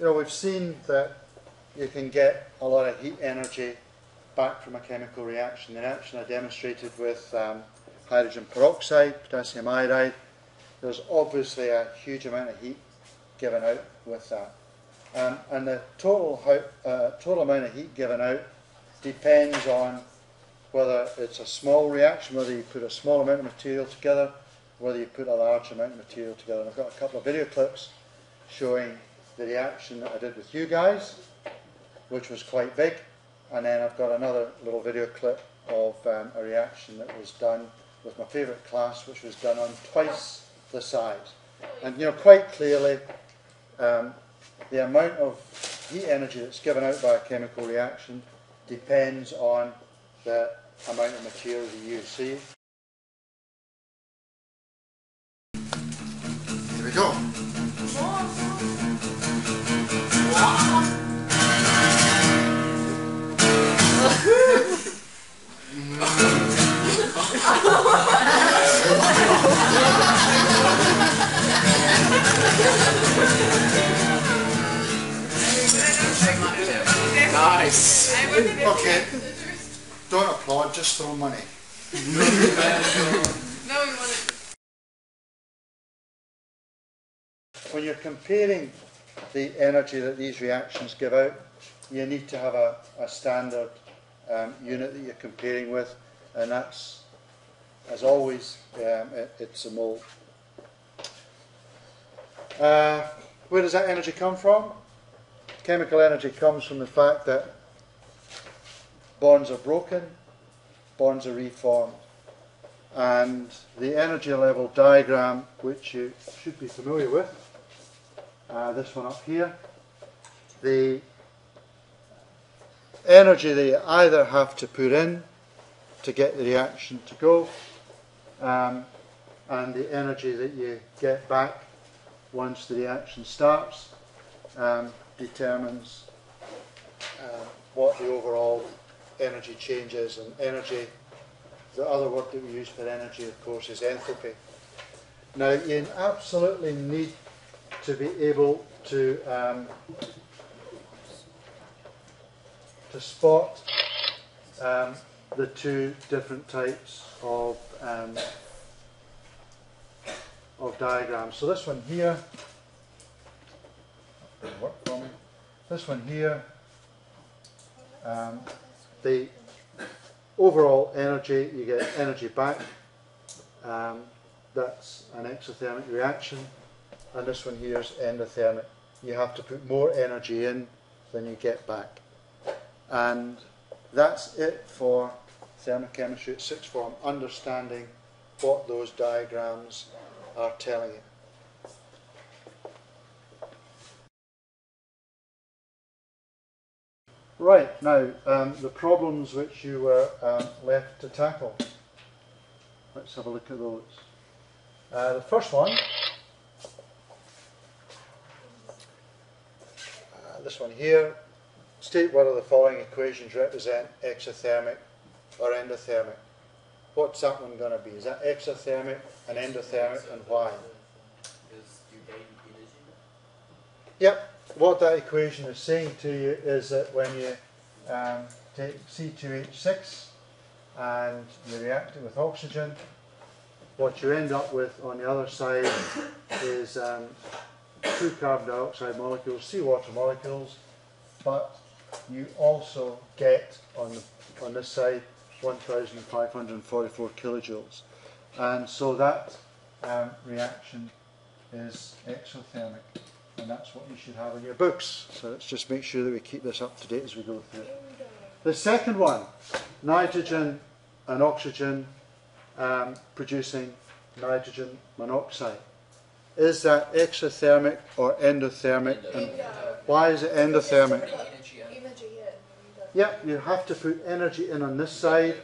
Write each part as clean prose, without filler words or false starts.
we've seen that you can get a lot of heat energy back from a chemical reaction. The reaction I demonstrated with hydrogen peroxide, potassium iodide, there's obviously a huge amount of heat given out with that. And the total amount of heat given out depends on whether it's a small reaction, whether you put a small amount of material together, whether you put a large amount of material together. And I've got a couple of video clips showing the reaction that I did with you guys, which was quite big. And then I've got another little video clip of a reaction that was done with my favourite class, which was done on twice the size. And quite clearly, the amount of heat energy that's given out by a chemical reaction depends on the amount of material you use. See? Here we go. Nice. Okay. Don't applaud, just throw money. No, we want it. When you're comparing the energy that these reactions give out, you need to have a standard unit that you're comparing with, and that's, as always, it's a mole. Where does that energy come from? Chemical energy comes from the fact that bonds are broken, bonds are reformed, and the energy level diagram, which you should be familiar with, this one up here, the energy that you either have to put in to get the reaction to go, and the energy that you get back once the reaction starts, determines what the overall energy change is. And energy, the other word that we use for energy, of course, is enthalpy. Now, you absolutely need to be able to spot the two different types of diagrams. So this one here, work for me. This one here, the overall energy, you get energy back. That's an exothermic reaction. And this one here is endothermic. You have to put more energy in than you get back. And that's it for thermochemistry at sixth form, understanding what those diagrams are telling you. Right, now the problems which you were left to tackle. Let's have a look at those. The first one, this one here, state whether the following equations represent exothermic or endothermic. What's that one going to be? Is that exothermic and endothermic, and why? Yep. What that equation is saying to you is that when you take C2H6 and you react it with oxygen, what you end up with on the other side is two carbon dioxide molecules, seawater molecules, but you also get on this side 1,544 kilojoules. And so that reaction is exothermic. And that's what you should have in your books. So let's just make sure that we keep this up to date as we go through it. The second one, nitrogen and oxygen producing nitrogen monoxide. Is that exothermic or endothermic? And why is it endothermic? Yep, you have to put energy in on this side,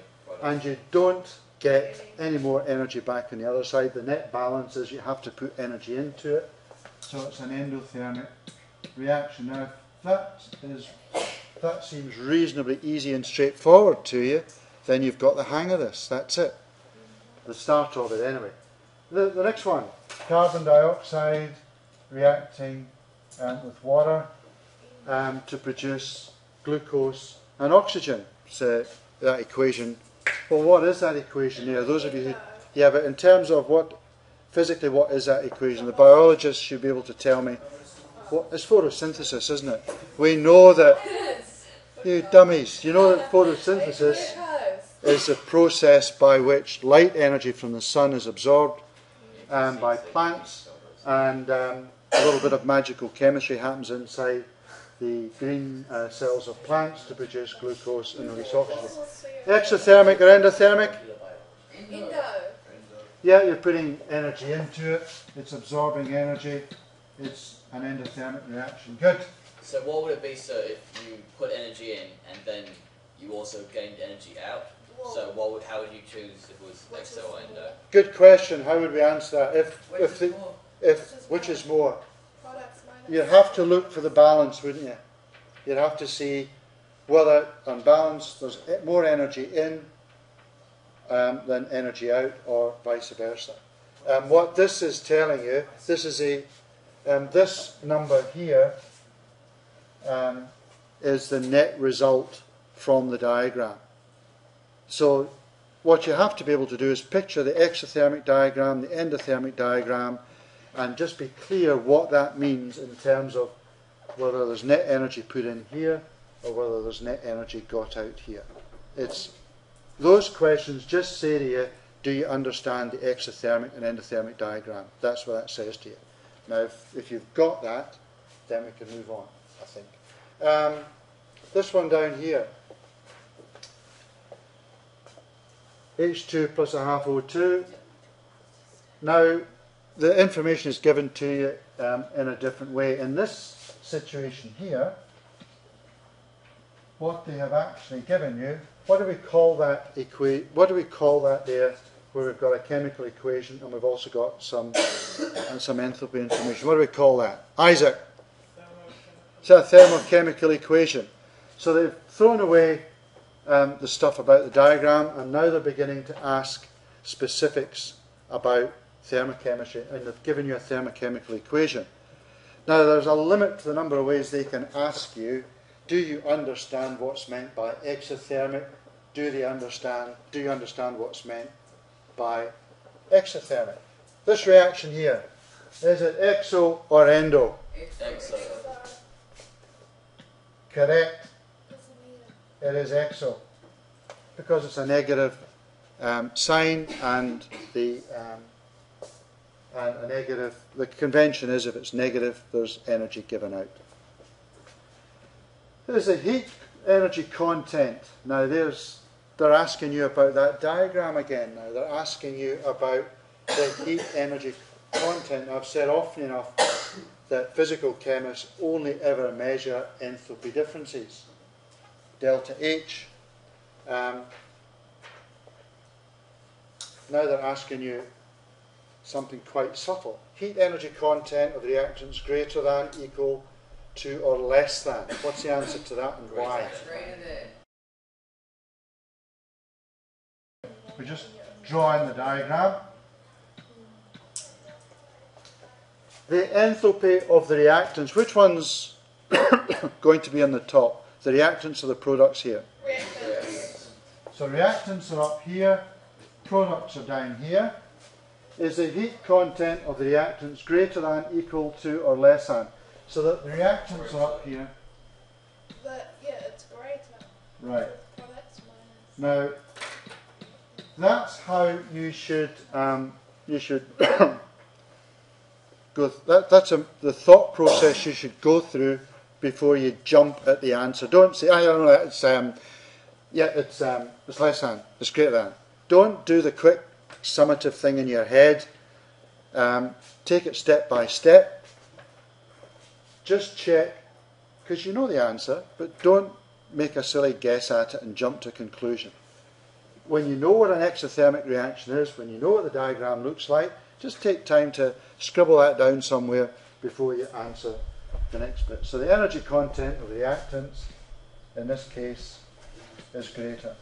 and you don't get any more energy back on the other side. The net balance is you have to put energy into it. So it's an endothermic reaction. Now, if that seems reasonably easy and straightforward to you, then you've got the hang of this. That's it. The start of it, anyway. The next one, carbon dioxide reacting with water. to produce glucose and oxygen. So that equation, well, what is that equation there? Those of you who, yeah, but in terms of what, physically, what is that equation? The biologists should be able to tell me. What, it's photosynthesis, isn't it? We know that, you dummies, you know that photosynthesis is the process by which light energy from the sun is absorbed by plants, and a little bit of magical chemistry happens inside the green cells of plants to produce glucose and release oxygen. Exothermic or endothermic? Endo. Yeah, you're putting energy into it, it's absorbing energy, it's an endothermic reaction. Good. So what would it be, so if you put energy in and then you also gained energy out? So how would you choose if it was exo or endo? Good question. How would we answer that? Which is more? You'd have to look for the balance, wouldn't you? You'd have to see whether on balance there's more energy in than energy out, or vice versa. What this is telling you, this is this number here is the net result from the diagram. So what you have to be able to do is picture the exothermic diagram, the endothermic diagram, and just be clear what that means in terms of whether there's net energy put in here or whether there's net energy got out here. It's those questions just say to you, do you understand the exothermic and endothermic diagram? That's what that says to you. Now, if you've got that, then we can move on, I think. This one down here, H2 plus a half O2. Now, the information is given to you in a different way. In this situation here, what they have actually given you, what do we call that there, where we've got a chemical equation and we've also got some enthalpy information? What do we call that? Isaac? It's a thermochemical equation. So they've thrown away the stuff about the diagram, and now they're beginning to ask specifics about thermochemistry, and they've given you a thermochemical equation. Now there's a limit to the number of ways they can ask you, do you understand what's meant by exothermic? Do you understand what's meant by exothermic? This reaction here, is it exo or endo? Exo. Correct. It is exo, because it's a negative sign, and the convention is if it's negative, there's energy given out. There's the heat energy content. Now they're asking you about that diagram again. Now they're asking you about the heat energy content. I've said often enough that physical chemists only ever measure enthalpy differences. Delta H. Now they're asking you something quite subtle. Heat energy content of the reactants greater than, equal to, or less than. What's the answer to that, and why? We just draw in the diagram. The enthalpy of the reactants, which one's going to be on the top? The reactants are the products here. So reactants are up here, products are down here. Is the heat content of the reactants greater than, equal to, or less than? So that the reactants are up here. Yeah, it's greater. Right. Products minus. Now, that's how you should go. That's the thought process you should go through before you jump at the answer. Don't say, I don't know, it's less than, it's greater than. Don't do the quick summative thing in your head. Take it step by step. Just check, because you know the answer, but don't make a silly guess at it and jump to a conclusion. When you know what an exothermic reaction is, when you know what the diagram looks like, just take time to scribble that down somewhere before you answer the next bit. So the energy content of reactants, in this case, is greater.